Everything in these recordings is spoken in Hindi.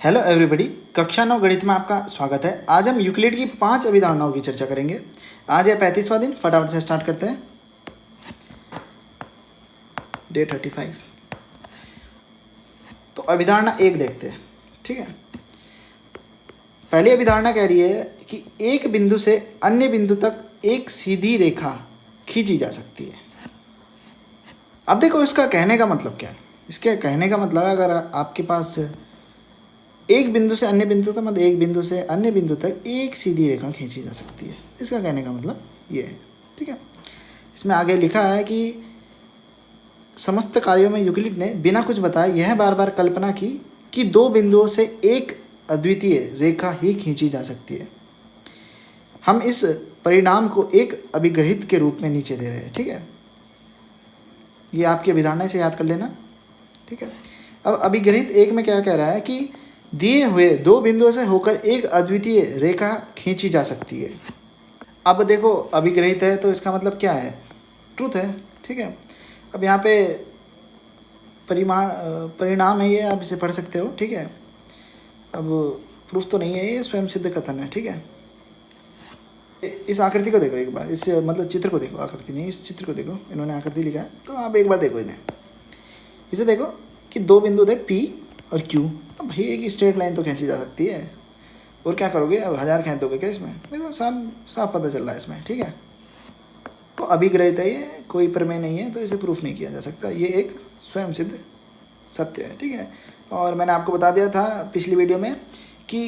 हेलो एवरीबॉडी, कक्षा 9 गणित में आपका स्वागत है। आज हम यूक्लिड की 5 अभिधारणाओं की चर्चा करेंगे। आज है 35वां दिन। फटाफट से स्टार्ट करते हैं। डे 35। तो अभिधारणा 1 देखते हैं। ठीक है, पहली अभिधारणा कह रही है कि एक बिंदु से अन्य बिंदु तक एक सीधी रेखा खींची जा सकती है। अब देखो इसका कहने का मतलब क्या है। इसके कहने का मतलब अगर आपके पास एक बिंदु से अन्य बिंदु तक, मतलब एक बिंदु से अन्य बिंदु तक एक सीधी रेखा खींची जा सकती है, इसका कहने का मतलब ये है। ठीक है, इसमें आगे लिखा है कि समस्त कार्यों में यूक्लिड ने बिना कुछ बताए यह बार बार कल्पना की कि दो बिंदुओं से एक अद्वितीय रेखा ही खींची जा सकती है। हम इस परिणाम को एक अभिग्रहित के रूप में नीचे दे रहे हैं। ठीक है, ये आपकी अभिधारणा से याद कर लेना। ठीक है, अब अभिग्रहित 1 में क्या कह रहा है कि दिए हुए दो बिंदुओं से होकर एक अद्वितीय रेखा खींची जा सकती है। अब देखो अभिग्रहित है तो इसका मतलब क्या है, ट्रूथ है। ठीक है, अब यहाँ पे परिणाम है, ये आप इसे पढ़ सकते हो। ठीक है, अब प्रूफ तो नहीं है, ये स्वयं सिद्ध कथन है। ठीक है, इस आकृति को देखो एक बार, इस मतलब चित्र को देखो, आकृति नहीं, इस चित्र को देखो। इन्होंने आकृति लिखा है तो आप एक बार देखो इन्हें। इसे देखो कि दो बिंदु थे P और Q। अब भाई एक स्ट्रेट लाइन तो खींची जा सकती है, और क्या करोगे, अब 1000 खींच दोगे क्या इसमें? देखो साफ पता चल रहा है इसमें। ठीक है, तो अभिग्रहित है, ये कोई प्रमेय नहीं है, तो इसे प्रूफ नहीं किया जा सकता। ये एक स्वयं सिद्ध सत्य है। ठीक है, और मैंने आपको बता दिया था पिछली वीडियो में कि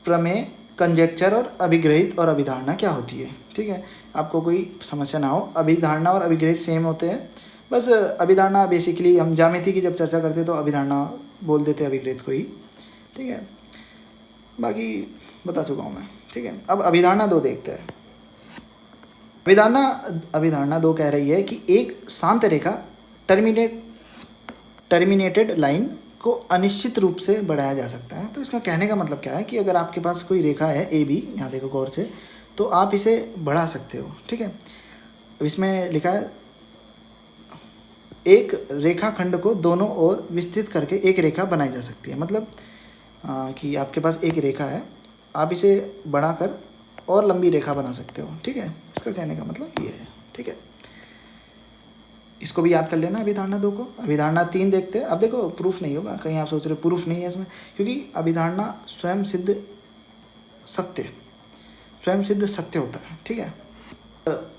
प्रमेय, कंजेक्चर और अभिग्रहित और अभिधारणा क्या होती है। ठीक है, आपको कोई समस्या ना हो, अभिधारणा और अभिग्रहित सेम होते हैं। बस अभिधारणा बेसिकली हम ज्यामिति की जब चर्चा करते तो अभिधारणा बोल देते अभिग्रहित को ही। ठीक है, बाकी बता चुका हूँ मैं। ठीक है, अब अभिधारणा 2 देखते हैं। अभिधारणा 2 कह रही है कि एक शांत रेखा टर्मिनेटेड लाइन को अनिश्चित रूप से बढ़ाया जा सकता है। तो इसका कहने का मतलब क्या है कि अगर आपके पास कोई रेखा है AB, यहाँ देखो गौर से, तो आप इसे बढ़ा सकते हो। ठीक है, अब इसमें लिखा है एक रेखाखंड को दोनों ओर विस्तृत करके एक रेखा बनाई जा सकती है। मतलब कि आपके पास एक रेखा है, आप इसे बढ़ाकर और लंबी रेखा बना सकते हो। ठीक है, इसका कहने का मतलब ये है। ठीक है, इसको भी याद कर लेना अभिधारणा 2 को। अभिधारणा 3 देखते हैं। अब देखो प्रूफ नहीं होगा, कहीं आप सोच रहे हो प्रूफ नहीं है इसमें, क्योंकि अभिधारणा स्वयं सिद्ध सत्य होता है। ठीक है,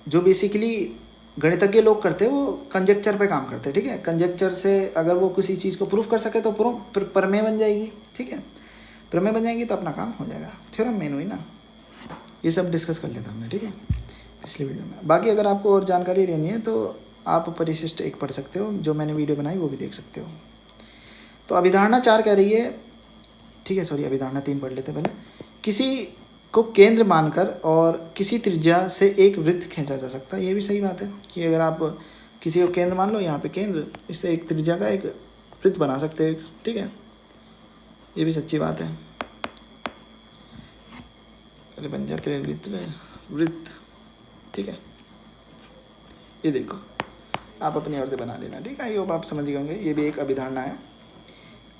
जो बेसिकली गणितज्ञ लोग करते हैं वो कंजेक्चर पे काम करते हैं। ठीक है, कंजेक्चर से अगर वो किसी चीज़ को प्रूफ कर सके तो प्रमेय बन जाएगी। ठीक है, प्रमेय बन जाएगी तो अपना काम हो जाएगा। थ्योरम मेन हुई ना, ये सब डिस्कस कर लेता हमने। ठीक है, पिछली वीडियो में। बाकी अगर आपको और जानकारी लेनी है तो आप परिशिष्ट 1 पढ़ सकते हो, जो मैंने वीडियो बनाई वो भी देख सकते हो। तो अभिधारणा 4 कह रही है, ठीक है सॉरी, अभिधारणा 3 पढ़ लेते पहले। किसी को केंद्र मानकर और किसी त्रिज्या से एक वृत्त खींचा जा सकता है। ये भी सही बात है कि अगर आप किसी को केंद्र मान लो, यहाँ पे केंद्र, इससे एक त्रिज्या का एक वृत्त बना सकते हैं। ठीक है, ये भी सच्ची बात है। अरे बन जाते वृत्त। ठीक है, ये देखो आप अपनी ओर से बना लेना। ठीक है, ये आप समझ गए होंगे। ये भी एक अभिधारणा है।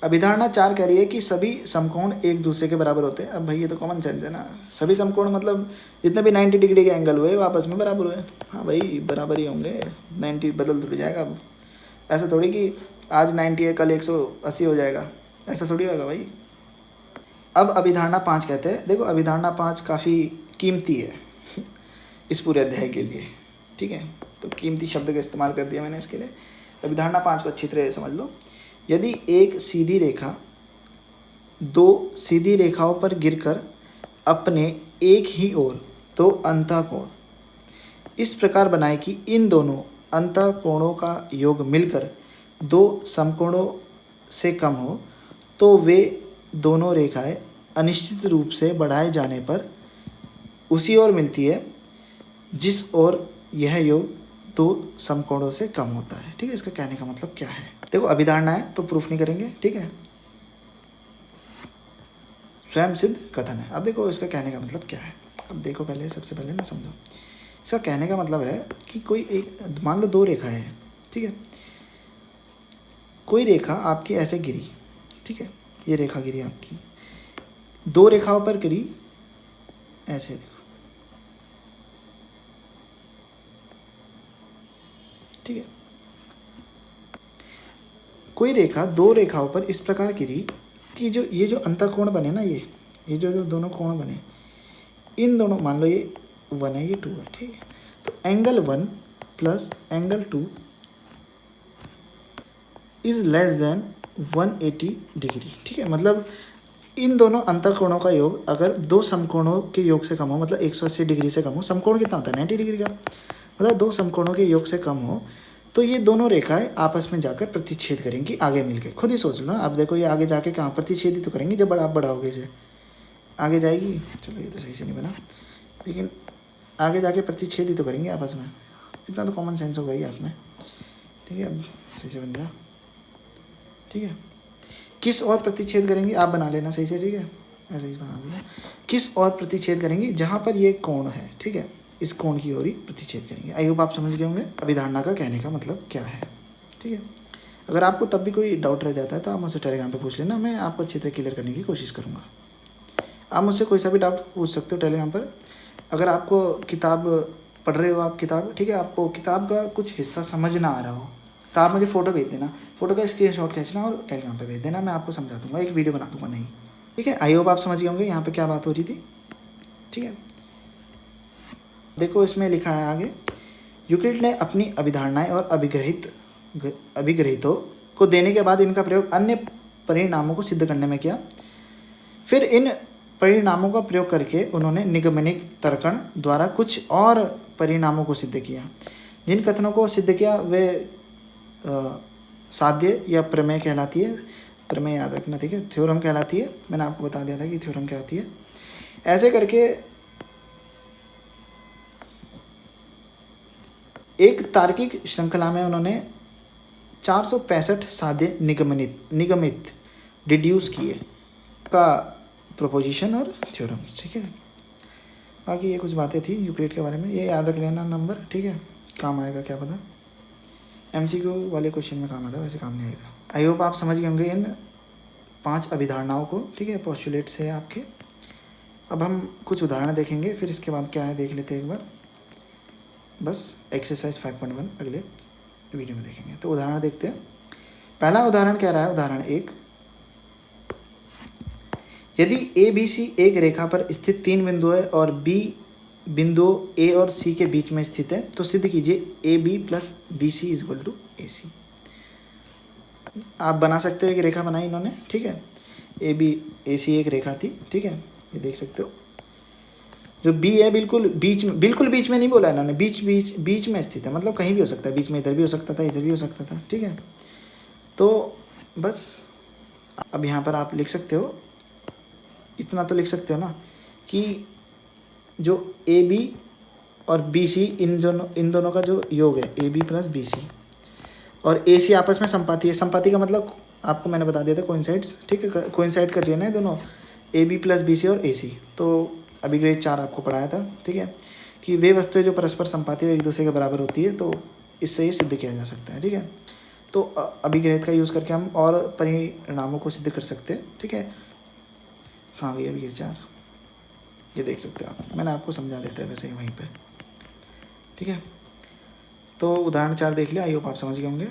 अभिधारणा 4 कह रही है कि सभी समकोण एक दूसरे के बराबर होते हैं। अब भाई ये तो कॉमन सेंस है ना, सभी समकोण मतलब जितने भी 90 डिग्री के एंगल हुए वो आपस में बराबर हुए। हाँ भाई बराबर ही होंगे, 90 बदल थोड़ी जाएगा। अब ऐसा थोड़ी कि आज 90 है कल 180 हो जाएगा, ऐसा थोड़ी होगा भाई। अब अभिधारणा 5 कहते हैं, देखो अभिधारणा 5 काफ़ी कीमती है इस पूरे अध्याय के लिए। ठीक है, तो कीमती शब्द का इस्तेमाल कर दिया मैंने इसके लिए। अभिधारणा 5 को अच्छी तरह समझ लो। यदि एक सीधी रेखा दो सीधी रेखाओं पर गिरकर अपने एक ही ओर दो अंतःकोण इस प्रकार बनाए कि इन दोनों अंतःकोणों का योग मिलकर दो समकोणों से कम हो, तो वे दोनों रेखाएं अनिश्चित रूप से बढ़ाए जाने पर उसी ओर मिलती है जिस ओर यह योग दो समकोणों से कम होता है। ठीक है, इसका कहने का मतलब क्या है? देखो अभिधारणा है तो प्रूफ नहीं करेंगे। ठीक है, स्वयं सिद्ध कथन है। अब देखो इसका कहने का मतलब क्या है। अब देखो पहले, सबसे पहले ना समझो, इसका कहने का मतलब है कि कोई एक, मान लो 2 रेखाएं हैं। ठीक है, कोई रेखा आपकी ऐसे गिरी। ठीक है, ये रेखा गिरी आपकी, 2 रेखाओं पर गिरी, ऐसे देखो, ठीक है। कोई रेखा 2 रेखाओं पर इस प्रकार गिरी कि जो ये जो अंतःकोण बने ना, ये जो दोनों कोण बने, इन दोनों, मान लो ये 1 है, ये 2 है, ठीक है। तो angle 1 plus angle 2 is less than 180 degree, ठीक है। मतलब इन दोनों अंतःकोणों का योग अगर 2 समकोणों के योग से कम हो, मतलब 180 डिग्री से कम हो, समकोण कितना होता है 90 डिग्री का, मतलब 2 समकोणों के योग से कम हो, तो ये दोनों रेखाएं आपस में जाकर प्रतिच्छेद करेंगी आगे मिलकर। खुद ही सोच लो ना, आप देखो ये आगे जाके कहाँ प्रतिच्छेद ही तो करेंगी, जब आप बढ़ाओगे इसे आगे जाएगी। चलो ये तो सही से नहीं बना, लेकिन आगे जाके प्रतिच्छेद ही तो करेंगे आपस में, इतना तो कॉमन सेंस होगा ही आप में, ठीक है। अब सही से बन गया, ठीक है। किस और प्रतिच्छेद करेंगे आप बना लेना सही से, ठीक है, ऐसे ही बना देना। किस और प्रतिच्छेद करेंगे, जहाँ पर ये कोण है, ठीक है, इस कोण की ओर ही प्रतिच्छेद करेंगे। आई होप आप समझ गए होंगे अभिधारणा का कहने का मतलब क्या है, ठीक है। अगर आपको तब भी कोई डाउट रह जाता है तो आप मुझसे टेलीग्राम पे पूछ लेना, मैं आपको अच्छी तरह क्लियर करने की कोशिश करूँगा। आप मुझसे कोई सा भी डाउट पूछ सकते हो टेलीग्राम पर। अगर आपको किताब पढ़ रहे हो, आप किताब, ठीक है, आपको किताब का कुछ हिस्सा समझ ना आ रहा हो तो आप मुझे फ़ोटो भेज देना, फ़ोटो का स्क्रीनशॉट खींचना और टेलीग्राम पे भेज देना, मैं आपको समझा दूंगा, एक वीडियो बना दूंगा नहीं, ठीक है। आई होप आप समझ गए होंगे यहाँ पे क्या बात हो रही थी, ठीक है। देखो इसमें लिखा है आगे, यूक्लिड ने अपनी अभिधारणाएं और अभिग्रहितों को देने के बाद इनका प्रयोग अन्य परिणामों को सिद्ध करने में किया। फिर इन परिणामों का प्रयोग करके उन्होंने निगमनिक तर्कण द्वारा कुछ और परिणामों को सिद्ध किया। जिन कथनों को सिद्ध किया वे साध्य या प्रमेय कहलाती है। प्रमेय याद रखना, ठीक है, थ्योरम कहलाती है। मैंने आपको बता दिया था कि थ्योरम क्या होती है। ऐसे करके एक तार्किक श्रृंखला में उन्होंने 465 साध्य निगमित डिड्यूस किए का प्रोपोजिशन और थ्योरम्स, ठीक है। बाकी ये कुछ बातें थी यूक्लिड के बारे में, ये याद रख लेना नंबर, ठीक है, काम आएगा क्या पता, एमसीक्यू वाले क्वेश्चन में काम आता है, वैसे काम नहीं आएगा। आई होप आप समझ गए होंगे इन 5 अभिधारणाओं को, ठीक है, पोस्टुलेट्स है आपके। अब हम कुछ उदाहरण देखेंगे, फिर इसके बाद क्या है देख लेते हैं एक बार, बस एक्सरसाइज 5.1 अगले वीडियो में देखेंगे। तो उदाहरण देखते हैं। पहला उदाहरण कह रहा है, उदाहरण 1, यदि ए बी सी एक रेखा पर स्थित 3 बिंदु है और बी बिंदु ए और सी के बीच में स्थित है, तो सिद्ध कीजिए A B plus B C is equal to A C. आप बना सकते हो, एक रेखा बनाई इन्होंने, ठीक है, ए बी ए सी एक रेखा थी, ठीक है, ये देख सकते हो। जो बी है बिल्कुल बीच में नहीं बोला इन्होंने, बीच में स्थित है, मतलब कहीं भी हो सकता है, बीच में इधर भी हो सकता था, इधर भी हो सकता था, ठीक है। तो बस अब यहाँ पर आप लिख सकते हो, इतना तो लिख सकते हो ना कि जो ए बी और बी सी इन दोनों का जो योग है, A B plus B C, और ए सी आपस में संपाती है। संपाती का मतलब आपको मैंने बता दिया था, कोइंसाइड्स, ठीक है, कोइंसाइड कर रही है ना दोनों, A B plus B C और ए सी। तो अभिग्रहित 4 आपको पढ़ाया था, ठीक है, कि वे वस्तुएं जो परस्पर संपाती एक दूसरे के बराबर होती है, तो इससे ये सिद्ध किया जा सकता है, ठीक है। तो अभिग्रहित का यूज़ करके हम और परिणामों को सिद्ध कर सकते हैं, ठीक है। हाँ ये अभिग्रहित 4, ये देख सकते हो आप, मैंने आपको समझा देता है वैसे ही वहीं पे, ठीक है। तो उदाहरण 4 देख लिया, आई होप आप समझ गए होंगे।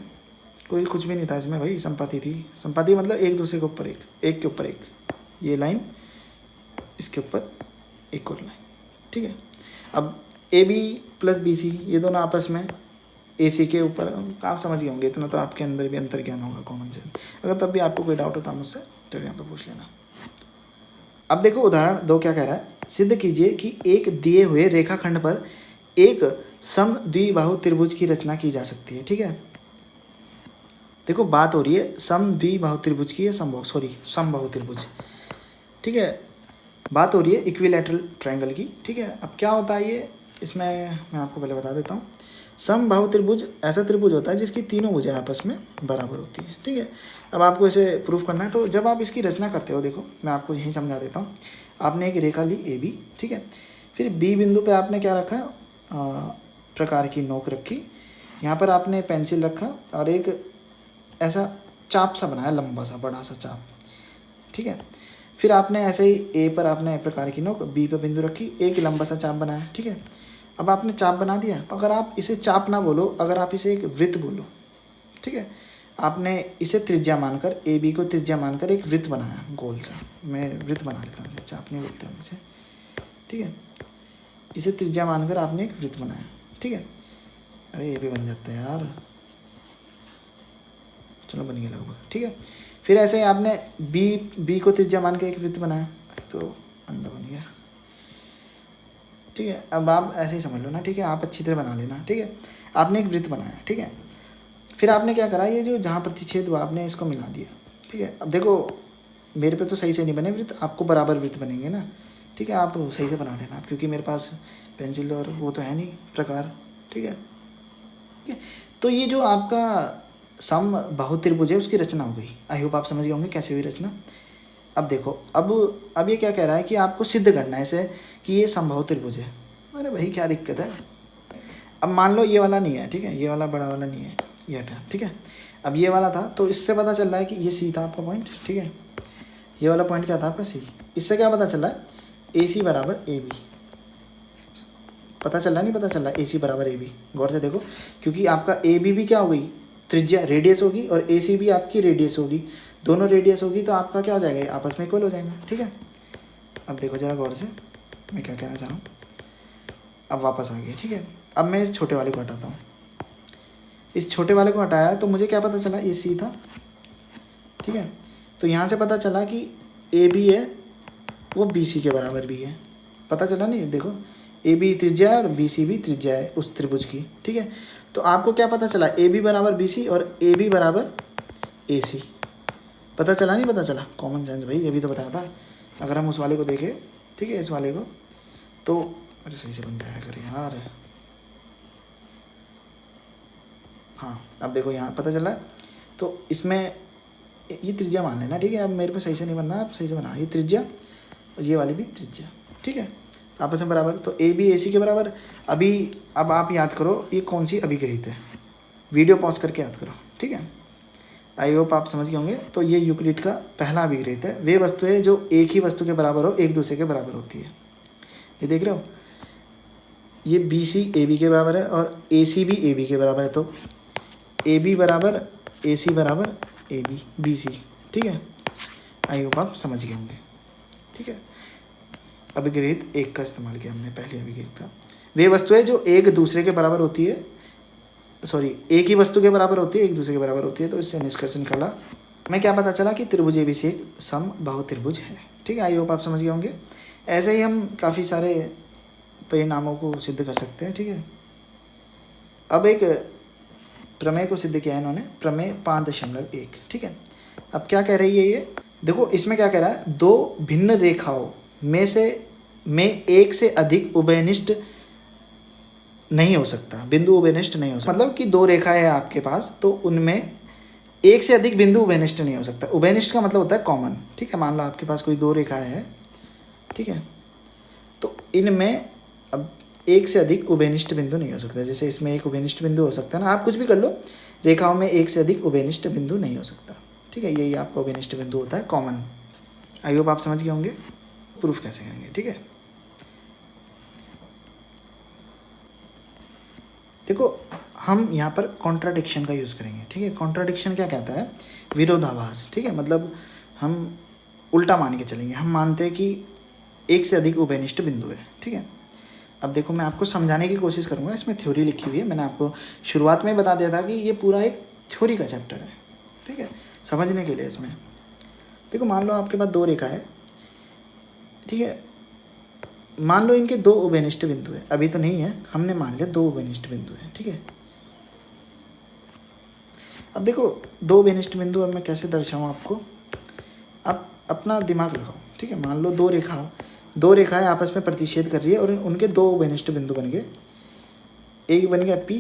कोई कुछ भी नहीं था इसमें भाई, संपाती थी। संपाती मतलब एक दूसरे के ऊपर एक के ऊपर एक, ये लाइन इसके ऊपर एक और लाइन, ठीक है। अब A B plus B C ये दोनों आपस में ए सी के ऊपर, आप समझ गए होंगे, इतना तो आपके अंदर भी अंतर्ज्ञान होगा, कॉमन सेंस। अगर तब भी आपको कोई डाउट होता है मुझसे तो यहाँ पर पूछ लेना। अब देखो उदाहरण 2 क्या कह रहा है, सिद्ध कीजिए कि एक दिए हुए रेखाखंड पर एक समद्विबाहु त्रिभुज की रचना की जा सकती है, ठीक है। देखो बात हो रही है समद्विबाहु त्रिभुज की, समबाहु त्रिभुज, ठीक है, बात हो रही है इक्विलैटरल ट्रायंगल की, ठीक है। अब क्या होता है ये, इसमें मैं आपको पहले बता देता हूँ। समबाहु त्रिभुज ऐसा त्रिभुज होता है जिसकी तीनों भुजाएं आपस में बराबर होती है, ठीक है। अब आपको इसे प्रूफ करना है, तो जब आप इसकी रचना करते हो, देखो मैं आपको यहीं समझा देता हूँ। आपने एक रेखा ली ए बी, ठीक है, फिर बी बिंदु पे आपने क्या रखा, प्रकार की नोक रखी, यहाँ पर आपने पेंसिल रखा और एक ऐसा चाप सा बनाया, लंबा सा बड़ा सा चाप, ठीक है। फिर आपने ऐसे ही ए पर आपने प्रकार की नोक, बी पर बिंदु रखी, एक लंबा सा चाप बनाया, ठीक है। अब आपने चाप बना दिया, अगर आप इसे चाप ना बोलो, अगर आप इसे एक वृत्त बोलो, ठीक है। आपने इसे त्रिज्या मानकर, ए बी को त्रिज्या मानकर एक वृत्त बनाया गोल सा, मैं वृत्त बना लेता हूँ, चाप नहीं बोलते हम इसे, ठीक है। इसे त्रिज्या मानकर आपने एक वृत्त बनाया, ठीक है। अरे ये भी बन जाता है यार, चलो बन गया लगभग, ठीक है। फिर ऐसे ही आपने बी को त्रिज्या मान के एक वृत्त बनाया, तो अंडा बन गया, ठीक है। अब आप ऐसे ही समझ लो ना, ठीक है, आप अच्छी तरह बना लेना, ठीक है। आपने एक वृत्त बनाया, ठीक है। फिर आपने क्या करा, ये जो जहाँ प्रतिच्छेद हुआ आपने इसको मिला दिया, ठीक है। अब देखो मेरे पे तो सही से नहीं बने वृत्त, आपको बराबर वृत्त बनेंगे ना, ठीक है। आप सही से बना लेना, क्योंकि मेरे पास पेंसिल और वो तो है नहीं प्रकार, ठीक है। ठीक है, तो ये जो आपका सम बहुत्रिभुज है उसकी रचना हो गई। आई होप आप समझ गए होंगे कैसे हुई रचना। अब देखो, अब ये क्या कह रहा है कि आपको सिद्ध करना है इसे कि ये समबाहु त्रिभुज है। अरे भाई क्या दिक्कत है। अब मान लो ये वाला नहीं है, ठीक है, ये वाला बड़ा वाला नहीं है, ये हटा, ठीक है। अब ये वाला था, तो इससे पता चल रहा है कि ये सी था आपका पॉइंट, ठीक है। ये वाला पॉइंट क्या था आपका सी। इससे क्या पता चल रहा है, ए सी बराबर ए बी। पता चल रहा है नहीं पता चल रहा है, ए सी बराबर ए बी। गौर से देखो, क्योंकि आपका ए बी भी क्या हो गई, त्रिज्या रेडियस होगी, और ए सी भी आपकी रेडियस होगी, दोनों रेडियस होगी, तो आपका क्या हो जाएगा, आपस में इक्वल हो जाएगा, ठीक है। अब देखो जरा गौर से मैं क्या कहना चाह रहा हूँ। अब वापस आ गया, ठीक है। अब मैं इस छोटे वाले को हटाता हूँ, इस छोटे वाले को हटाया तो मुझे क्या पता चला, ए सी था, ठीक है। तो यहाँ से पता चला कि ए बी है वो बी सी के बराबर भी है, पता चला नहीं। देखो ए बी त्रिज्या है और बी सी भी त्रिज्या है उस त्रिभुज की, ठीक है। तो आपको क्या पता चला, ए बी बराबर बी सी और ए बी बराबर ए सी। पता चला नहीं पता चला, कॉमन सेंस भाई, ये भी तो बताया था। अगर हम उस वाले को देखें, ठीक है, इस वाले को, तो अरे सही से बन जाया कर यार। हाँ अब देखो यहाँ पता चला, तो इसमें ये त्रिज्या मान लेना, ठीक है। अब मेरे पे सही से नहीं बनना, आप सही से बना, ये त्रिज्या और ये वाली भी त्रिज्या, ठीक है, आपस में बराबर। तो ए बी ए सी के बराबर। अभी अब आप याद करो ये कौन सी अभिगृहित है, वीडियो पॉज करके याद करो, ठीक है। आई होप आप समझ गए होंगे। तो ये यूक्लिड का पहला अभिगृहित है, वे वस्तुएं जो एक ही वस्तु के बराबर हो एक दूसरे के बराबर होती है। ये देख रहे हो, ये बी सी ए बी के बराबर है और ए सी भी ए बी के बराबर है, तो ए बी बराबर ए सी बराबर ए बी बी सी, ठीक है। आई होप आप समझ गए होंगे, ठीक है। अभिगृहित एक का इस्तेमाल किया हमने, पहले अभिगृहित का। वे वस्तुएं जो एक दूसरे के बराबर होती है, सॉरी एक ही वस्तु के बराबर होती है एक दूसरे के बराबर होती है। तो इससे निष्कर्ष निकाला मैं, क्या पता चला कि त्रिभुज एबीसी एक समबाहु त्रिभुज है, ठीक है। आई होप आप समझ गए होंगे। ऐसे ही हम काफ़ी सारे परिणामों को सिद्ध कर सकते हैं, ठीक है। अब एक प्रमेय को सिद्ध किया है इन्होंने, प्रमेय 5.1, ठीक है। अब क्या कह रही है ये, देखो इसमें क्या कह रहा है, दो भिन्न रेखाओं में एक से अधिक उभयनिष्ठ नहीं हो सकता, बिंदु उभयनिष्ठ नहीं हो सकता। मतलब कि दो रेखाएं है आपके पास, तो उनमें एक से अधिक बिंदु उभयनिष्ठ नहीं हो सकता। उभयनिष्ठ का मतलब होता है कॉमन, ठीक है। मान लो आपके पास कोई दो रेखाएं है, ठीक है, तो इनमें अब एक से अधिक उभयनिष्ठ बिंदु नहीं हो सकता। जैसे इसमें एक उभयनिष्ठ बिंदु हो सकता है ना, आप कुछ भी कर लो, रेखाओं में एक से अधिक उभयनिष्ठ बिंदु नहीं हो सकता, ठीक है। यही आपका उभयनिष्ठ बिंदु होता है कॉमन। आई होप आप समझ गए होंगे। प्रूफ कैसे करेंगे, ठीक है। देखो हम यहाँ पर कॉन्ट्राडिक्शन का यूज़ करेंगे, ठीक है। कॉन्ट्राडिक्शन क्या कहता है, विरोधाभास, ठीक है। मतलब हम उल्टा मान के चलेंगे, हम मानते हैं कि एक से अधिक उभयनिष्ठ बिंदु है, ठीक है। अब देखो मैं आपको समझाने की कोशिश करूँगा, इसमें थ्योरी लिखी हुई है, मैंने आपको शुरुआत में बता दिया था कि ये पूरा एक थ्योरी का चैप्टर है, ठीक है, समझने के लिए। इसमें देखो मान लो आपके पास दो रेखा है, ठीक है, मान लो इनके दो उभयनिष्ठ बिंदु है, अभी तो नहीं है, हमने मान लिया दो उभयनिष्ठ बिंदु है, ठीक है। अब देखो दो उभयनिष्ठ बिंदु अब मैं कैसे दर्शाऊँ आपको, अब अपना दिमाग लगाओ, ठीक है। मान लो दो रेखाएं आपस में प्रतिच्छेद कर रही है और उनके दो उभयनिष्ठ बिंदु बन गए, एक बन गया P,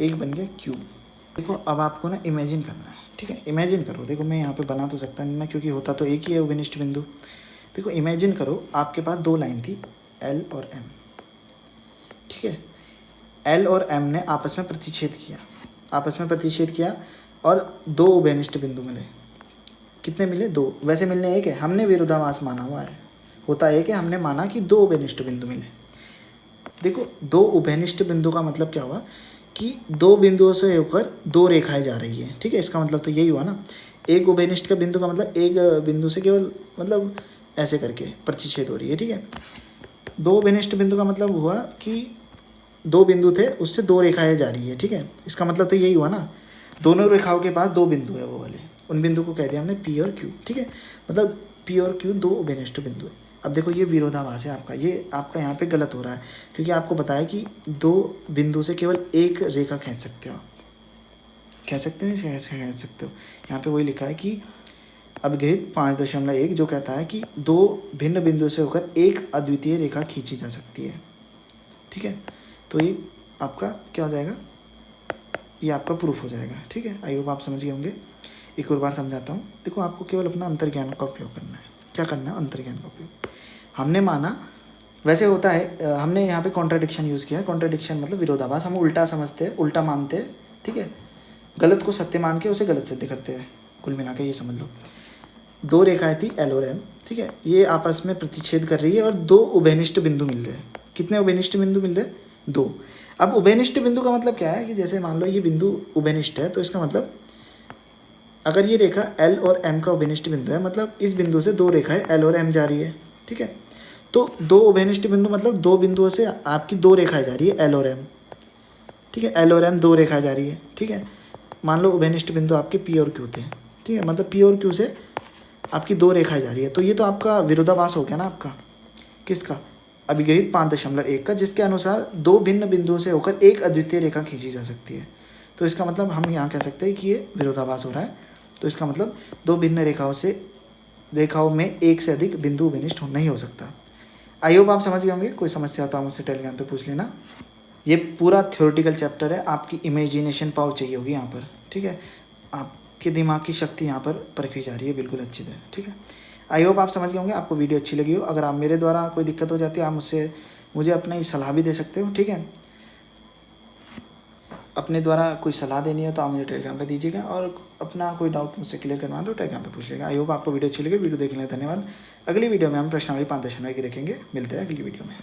एक बन गया Q। देखो अब आपको ना इमेजिन करना है, ठीक है। इमेजिन करो, देखो मैं यहाँ पे बना तो सकता नहीं ना, क्योंकि होता तो एक ही है उभयनिष्ठ बिंदु। देखो इमेजिन करो आपके पास दो लाइन थी L और M, ठीक है। L और M ने आपस में प्रतिच्छेद किया और दो उभयनिष्ठ बिंदु मिले, कितने मिले? 2। वैसे मिलने एक है, हमने विरोधाभास माना हुआ है। होता है कि हमने माना कि 2 उभयनिष्ठ बिंदु मिले। देखो 2 उभयनिष्ठ बिंदु का मतलब क्या हुआ कि 2 बिंदुओं से होकर 2 रेखाएं जा रही है, ठीक है। इसका मतलब तो यही हुआ ना। एक उभयनिष्ठ का बिंदु का मतलब एक बिंदु से केवल मतलब ऐसे करके प्रतिच्छेद हो रही है, ठीक है। 2 उभयनिष्ठ बिंदु का मतलब हुआ कि 2 बिंदु थे, उससे 2 रेखाएं जा रही है, ठीक है। इसका मतलब तो यही हुआ ना, दोनों रेखाओं के पास 2 बिंदु है, वो वाले उन बिंदु को कह दिया हमने P और Q, ठीक है। मतलब P और Q 2 उभयनिष्ठ बिंदु है। अब देखो ये विरोधाभास है आपका, ये आपका यहाँ पे गलत हो रहा है, क्योंकि आपको बताया कि 2 बिंदु से केवल एक रेखा खींच सकते हो आप। कह सकते नहीं, खींच सकते हो। यहाँ पे वही लिखा है कि अभिगहित 5.1 जो कहता है कि 2 भिन्न बिंदु से होकर एक अद्वितीय रेखा खींची जा सकती है, ठीक है। तो ये आपका क्या हो जाएगा, ये आपका प्रूफ हो जाएगा, ठीक है। आई होप आप समझ गए होंगे। एक और बार समझाता हूँ। देखो आपको केवल अपना अंतर्ज्ञान का उपयोग करना है। क्या करना है? अंतर्ज्ञान का उपयोग। हमने माना, वैसे होता है हमने यहाँ पे कॉन्ट्राडिक्शन यूज़ किया है। कॉन्ट्राडिक्शन मतलब विरोधाभास, हम उल्टा समझते हैं, उल्टा मानते हैं, ठीक है। गलत को सत्य मान के उसे गलत सिद्ध करते हैं। कुल मिला के ये समझ लो, 2 रेखाएं थी L और M, ठीक है। ये आपस में प्रतिच्छेद कर रही है और 2 उभयनिष्ठ बिंदु मिल रहे हैं। कितने उभयनिष्ठ बिंदु मिल रहे हैं? 2। अब उभयनिष्ठ बिंदु का मतलब क्या है कि जैसे मान लो ये बिंदु उभयनिष्ठ है, तो इसका मतलब अगर ये रेखा L और M का उभयनिष्ठ बिंदु है, मतलब इस बिंदु से 2 रेखाएं L और M जा रही है, ठीक है। तो 2 उभयनिष्ठ बिंदु मतलब 2 बिंदुओं से आपकी 2 रेखाएं जा रही है L और M, ठीक है। L और M 2 रेखाएं जा रही है, ठीक है। मान लो उभयनिष्ठ बिंदु आपके P और Q थे, ठीक है। मतलब P और Q से आपकी 2 रेखाएं जा रही है। तो ये तो आपका विरोधाभास हो गया ना आपका, किसका? अभिगहित 5.1 का, जिसके अनुसार 2 भिन्न बिंदुओं से होकर एक अद्वितीय रेखा खींची जा सकती है। तो इसका मतलब हम यहाँ कह सकते हैं कि ये विरोधाभास हो रहा है। तो इसका मतलब 2 भिन्न रेखाओं में एक से अधिक बिंदु उभयनिष्ठ नहीं हो सकता। आई होप आप समझ गए होंगे। कोई समस्या हो तो आप मुझसे टेलीग्राम पे पूछ लेना। ये पूरा थ्योरेटिकल चैप्टर है, आपकी इमेजिनेशन पावर चाहिए होगी यहाँ पर, ठीक है। आपके दिमाग की शक्ति यहाँ पर परखी जा रही है बिल्कुल अच्छी तरह, ठीक है। आई होप आप समझ गए होंगे, आपको वीडियो अच्छी लगी हो। अगर आप मेरे द्वारा कोई दिक्कत हो जाती है, आप मुझे अपनी सलाह भी दे सकते हो, ठीक है। अपने द्वारा कोई सलाह देनी हो तो आप मुझे टेलीग्राम पे दीजिएगा, और अपना कोई डाउट मुझसे क्लियर करना तो टेलीग्राम पे पूछ लेगा। आई होप आपको वीडियो अच्छी लगी। वीडियो देखने के लिए धन्यवाद। अगली वीडियो में हम प्रश्नावली 5.1 की देखेंगे। मिलते हैं अगली वीडियो में।